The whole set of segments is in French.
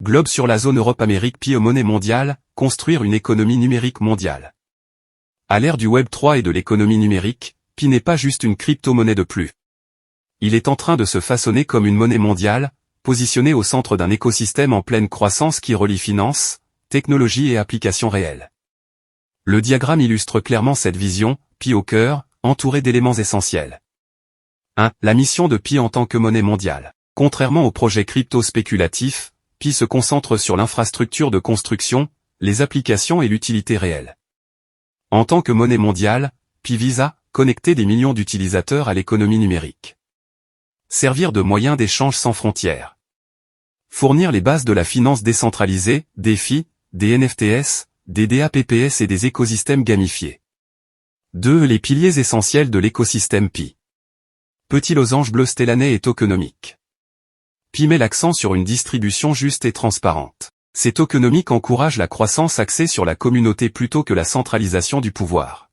Globe sur la zone Europe-Amérique. Pi monnaie mondiale, construire une économie numérique mondiale. À l'ère du Web 3 et de l'économie numérique, Pi n'est pas juste une crypto-monnaie de plus. Il est en train de se façonner comme une monnaie mondiale, positionnée au centre d'un écosystème en pleine croissance qui relie finance, technologie et applications réelles. Le diagramme illustre clairement cette vision, Pi au cœur, entouré d'éléments essentiels. 1. La mission de Pi en tant que monnaie mondiale. Contrairement aux projets crypto spéculatifs, Pi se concentre sur l'infrastructure de construction, les applications et l'utilité réelle. En tant que monnaie mondiale, Pi vise à connecter des millions d'utilisateurs à l'économie numérique. Servir de moyen d'échange sans frontières. Fournir les bases de la finance décentralisée, DeFi, des NFTs, des DApps et des écosystèmes gamifiés. 2. Les piliers essentiels de l'écosystème Pi. Petit losange bleu stellané et tokenomique. Pi met l'accent sur une distribution juste et transparente. Ces tokenomiques encouragent la croissance axée sur la communauté plutôt que la centralisation du pouvoir.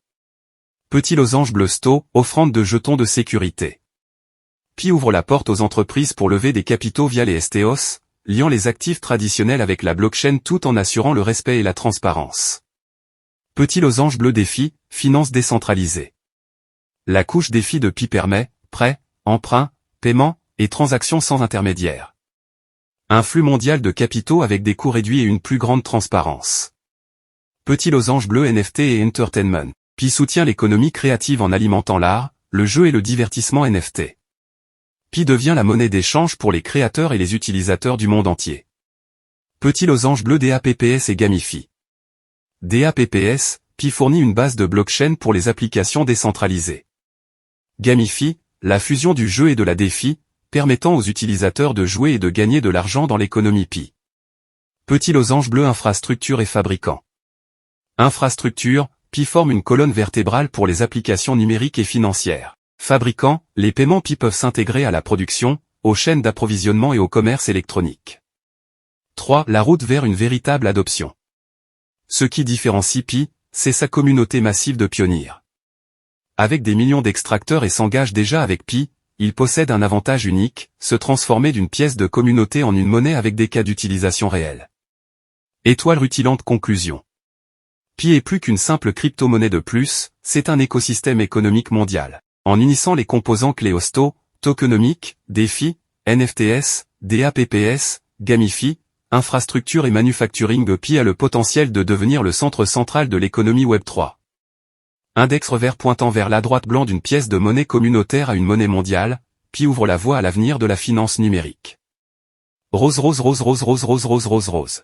Petit losange bleu sto, offrande de jetons de sécurité. Pi ouvre la porte aux entreprises pour lever des capitaux via les STOs, liant les actifs traditionnels avec la blockchain tout en assurant le respect et la transparence. Petit losange bleu DeFi, finance décentralisée. La couche DeFi de Pi permet, prêts, emprunts, paiements, et transactions sans intermédiaire. Un flux mondial de capitaux avec des coûts réduits et une plus grande transparence. Petit losange bleu NFT et Entertainment. Pi soutient l'économie créative en alimentant l'art, le jeu et le divertissement NFT. Pi devient la monnaie d'échange pour les créateurs et les utilisateurs du monde entier. Petit losange bleu DApps et Gamify. DApps, Pi fournit une base de blockchain pour les applications décentralisées. Gamify, la fusion du jeu et de la DeFi, permettant aux utilisateurs de jouer et de gagner de l'argent dans l'économie Pi. Petit losange bleu infrastructure et fabricant. Infrastructure, Pi forme une colonne vertébrale pour les applications numériques et financières. Fabricant, les paiements Pi peuvent s'intégrer à la production, aux chaînes d'approvisionnement et au commerce électronique. 3. La route vers une véritable adoption. Ce qui différencie Pi, c'est sa communauté massive de pionniers. Avec des millions d'extracteurs et s'engage déjà avec Pi, il possède un avantage unique, se transformer d'une pièce de communauté en une monnaie avec des cas d'utilisation réels. Étoile rutilante conclusion. Pi est plus qu'une simple crypto-monnaie de plus, c'est un écosystème économique mondial. En unissant les composants clés hosto, tokenomique, DeFi, NFTs, DApps, Gamify, infrastructure et manufacturing, Pi a le potentiel de devenir le centre central de l'économie Web 3. Index revers pointant vers la droite blanc d'une pièce de monnaie communautaire à une monnaie mondiale, Pi ouvre la voie à l'avenir de la finance numérique. Rose rose rose rose rose rose rose rose rose.